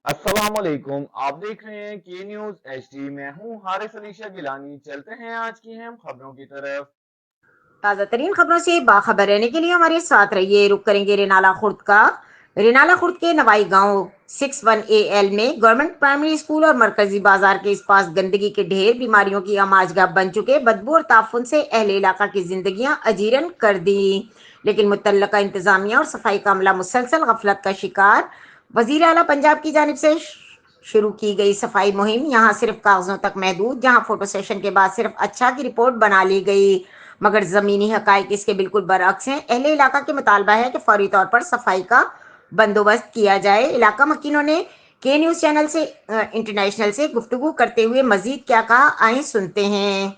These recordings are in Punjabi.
अस्सलामुअलैकुम। आप देख रहे हैं के न्यूज एचडी। मैं हूं हारिस अलीशा गिलानी। चलते हैं आज की अहम खबरों की तरफ। ताज़ा तरीन खबरों से बाखबर रहने के लिए हमारे साथ रहिए। रुक करेंगे रेनाला खुर्द का। रेनाला खुर्द के नवाई गांव 61AL में गवर्नमेंट प्राइमरी स्कूल और मरकजी बाजार के इस पास गंदगी के ढेर बीमारियों की आमाजगाह बन चुके। बदबू और ताफुन से अहले इलाका की जिंदगियां अजीरन कर दी। लेकिन मुतल्लका इंतजामिया और सफाई का अमला मुसलसल गफलत का शिकार। वजीर आला पंजाब की जानिब से शुरू की गई सफाई मुहिम यहाँ सिर्फ कागजों तक महदूद। जहाँ फोटो सेशन के बाद सिर्फ अच्छा की रिपोर्ट बना ली गई, मगर जमीनी हकाइक इसके बिल्कुल बरअक्स हैं। अहले इलाका के मुतालबा है कि फौरी तौर पर सफाई का बंदोबस्त किया जाए। इलाका मकीनों ने के न्यूज चैनल से इंटरनेशनल से गुफ्तगू करते हुए मजीद क्या कहा, आए सुनते हैं।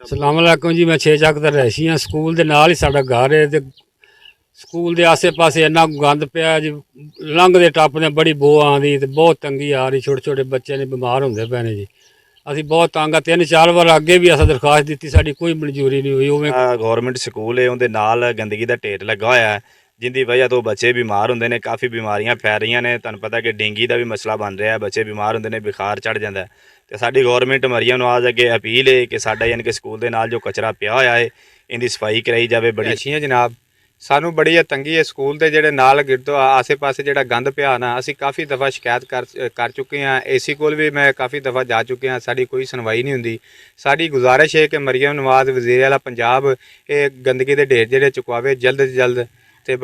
ਸਲਾਮ ਅਲੈਕੁਮ ਜੀ। ਮੈਂ 6 ਚੱਕ ਦਾ ਰਹਿਸ਼ੀ ਹਾਂ। ਸਕੂਲ ਦੇ ਨਾਲ ਹੀ ਸਾਡਾ ਘਰ ਹੈ ਤੇ ਸਕੂਲ ਦੇ ਆਸੇ-ਪਾਸੇ ਇੰਨਾ ਗੰਦ ਪਿਆ ਜੀ। ਲੰਘਦੇ ਟੱਪਦੇ ਬੜੀ ਬੋ ਆਉਂਦੀ ਤੇ ਬਹੁਤ ਤੰਗੀ ਆ ਰਹੀ। ਛੋਟੇ ਛੋਟੇ ਬੱਚੇ ਨੇ ਬਿਮਾਰ ਹੁੰਦੇ ਪਏ ਨੇ ਜੀ। ਅਸੀਂ ਬਹੁਤ ਤੰਗ ਆ। 3-4 ਵਾਰ ਅੱਗੇ ਵੀ ਅਸਾਂ ਦਰਖਾਸਤ ਦਿੱਤੀ, ਸਾਡੀ ਕੋਈ ਮਨਜ਼ੂਰੀ ਨਹੀਂ ਹੋਈ। ਉਵੇਂ ਗੌਰਮੈਂਟ ਸਕੂਲ ਹੈ, ਉਹਦੇ ਨਾਲ ਗੰਦਗੀ ਦਾ ਢੇਰ ਲੱਗਾ ਹੋਇਆ ਹੈ, ਜਿੰਦੀ ਵਜ੍ਹਾ ਤੋਂ ਬੱਚੇ ਬਿਮਾਰ ਹੁੰਦੇ ਨੇ। ਕਾਫੀ ਬਿਮਾਰੀਆਂ ਫੈਲ ਰਹੀਆਂ ਨੇ। ਤੁਹਾਨੂੰ ਪਤਾ ਕਿ ਡੇਂਗੀ ਦਾ ਵੀ ਮਸਲਾ ਬਣ ਰਿਹਾ। ਬੱਚੇ ਬਿਮਾਰ ਹੁੰਦੇ ਨੇ, ਬੁਖਾਰ ਚੜ੍ਹ ਜਾਂਦਾ। ਤੇ ਸਾਡੀ ਗੌਰਮੈਂਟ ਮਰੀਆਂ ਨੂੰ ਆਜ ਅੱਗੇ ਅਪੀਲ ਹੈ ਕਿ ਸਾਡਾ ਯਾਨੀ ਕਿ ਸਕੂਲ ਦੇ ਨਾਲ ਜੋ ਕਚਰਾ ਪਿਆ ਹੋਇਆ ਹੈ ਇਹਦੀ ਸਫਾਈ ਕਰਾਈ ਜਾਵੇ। ਬੜੀ ਅੱਛੀ ਹੈ ਜਨਾਬ। ਸਾਨੂੰ ਬੜੀ ਤੰਗੀ ਹੈ ਸਕੂਲ ਦੇ ਜਿਹੜੇ ਨਾਲ ਗਿਰਦੋ ਆਸੇ-ਪਾਸੇ ਜਿਹੜਾ ਗੰਦ ਪਿਆ ਨਾ, ਅਸੀਂ ਕਾਫੀ ਦਫਾ ਸ਼ਿਕਾਇਤ ਕਰ ਚੁੱਕੇ ਹਾਂ। ਏਸੀ ਕੋਲ ਵੀ ਮੈਂ ਕਾਫੀ ਦਫਾ ਜਾ ਚੁੱਕੇ ਹਾਂ, ਸਾਡੀ ਕੋਈ ਸੁਣਵਾਈ ਨਹੀਂ ਹੁੰਦੀ। ਸਾਡੀ ਗੁਜ਼ਾਰਿਸ਼ ਹੈ ਕਿ ਮਰੀਮ ਨਵਾਜ਼ ਵਜ਼ੀਰ ਆਲਾ ਪੰਜਾਬ ਇਹ ਗੰਦਗੀ ਦੇ ਢੇਰ ਜਿਹੜੇ ਚੁਕਵਾਵੇ ਜਲਦ ਤੋਂ ਜਲਦ। ਤੇ